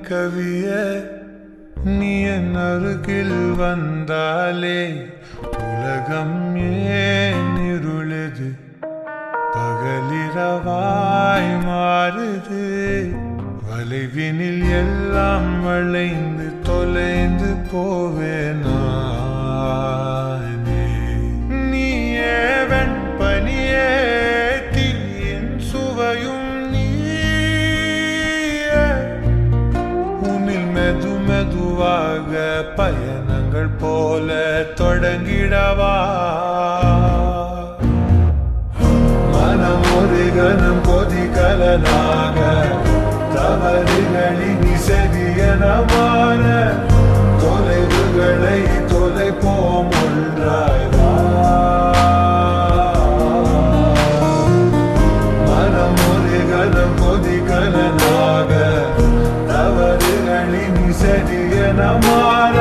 கவியே நீ என் அருகில் வந்தாலே உலகம் ஏன் இருளுது பகலிரவாய் மாறுது வளைவினில் எல்லாம் வளைந்து தொலைந்து போவேனா நீயே வெண்பனியே தீயின் சுவையும் மெதுவாக பயணங்கள் போல தொடங்கிடவா மனம் ஒரு கணம் கொதிகலனாக தவறுகளின் இசையனமான தொலைவுகளை தொலைப்போம் ஒன்றாய் மனம் ஒரு கணம் கொதிகலனாக சரியனமாற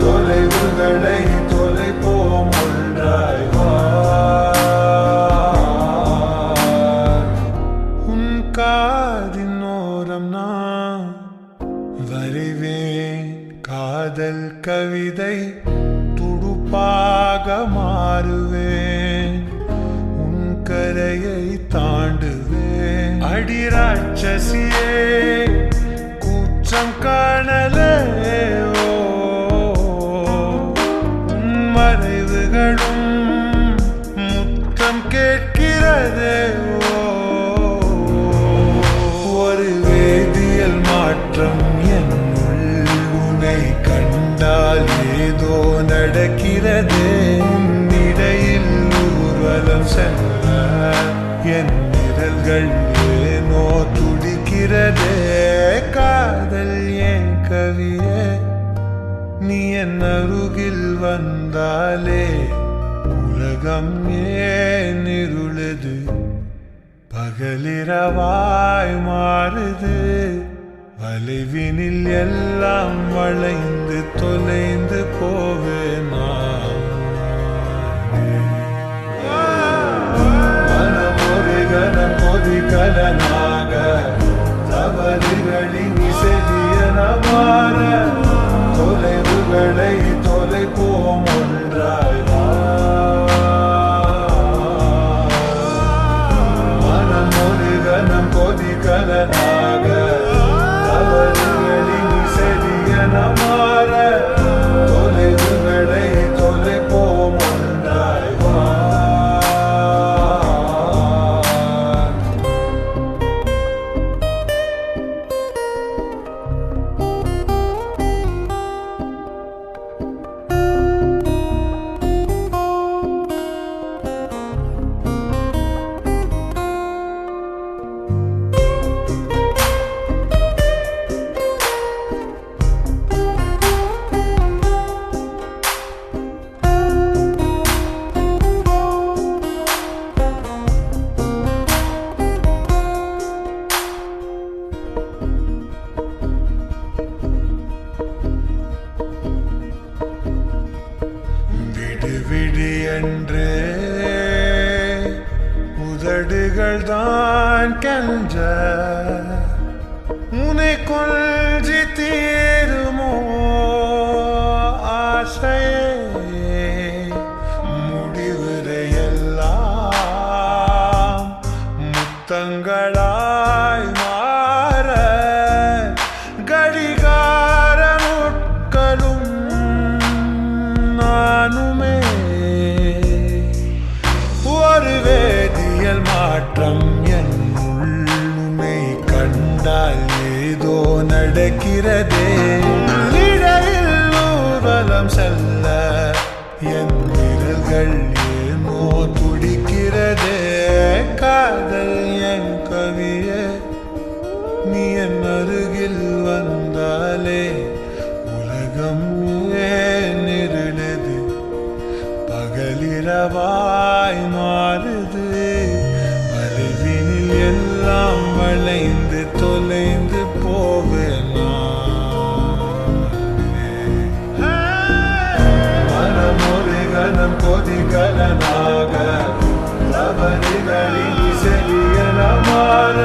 தொலைவுகளை தொலைப்போம் ஒன்றாய் உன் காதின் ஓரம் நான் வரைவேன் காதல் கவிதை துடுப்பாக மாறுவேன் உன் கரையை தாண்டுவேன் அடி ராட்சசியே காணலே மறைவுகளும் முத்தம் கேட்கிறதே ஒரு வேதியியல் மாற்றம் என்னுள் உன்னை கண்டால் ஏதோ நடக்கிறதே இடையில் ஊர்வலம் செல்ல என் நிழல்கள் ஏனோ துடிக்கிறதே காதல் ஏன் கவியே நீ என் அருகில் வந்தாலே உலகம் ஏன் இருளுது பகலிரவாய் மாறுது வளைவினில் எல்லாம் வளைந்து தொலைந்து போவேனா மனம் ஒரு கணம் கொதிகலனாக தவறுகளின் இசையனமான தொலைவுகளை தொலைப்போம் ஒன்றாய் மனம் ஒரு கணம் கொதிகலனாக தவறுகளின் இசையனமான தொலைவுகளை தொலைப்போம் ஒன்றாய் விடு என்று உதடுகள் தான் கெஞ்ச உன்னை கொஞ்சி தீருமோ ஆசையே முடிவுரை எல்லாம் முத்தங்களாய் மாற கடிகார முட்களும் நானுமே ஒரு வேதியியல் மாற்றம் என்னுள்ளுமை கண்டால் ஏதோ நடக்கிறதே இடையில் ஊர்வலம் செல்ல என் விரல்கள் ஏனோ துடிக்கிறதே காதல் என் கவியே நீ என் அருகில் வந்தாலே உலகம் ஏன் இருளுது பகலிரவாய் மாறுது வளைவினில் எல்லாம் வளைந்து தொலைந்து போவேனா மனம் ஒரு கணம் கொதிகலனாக தவறுகளின் இசையனமான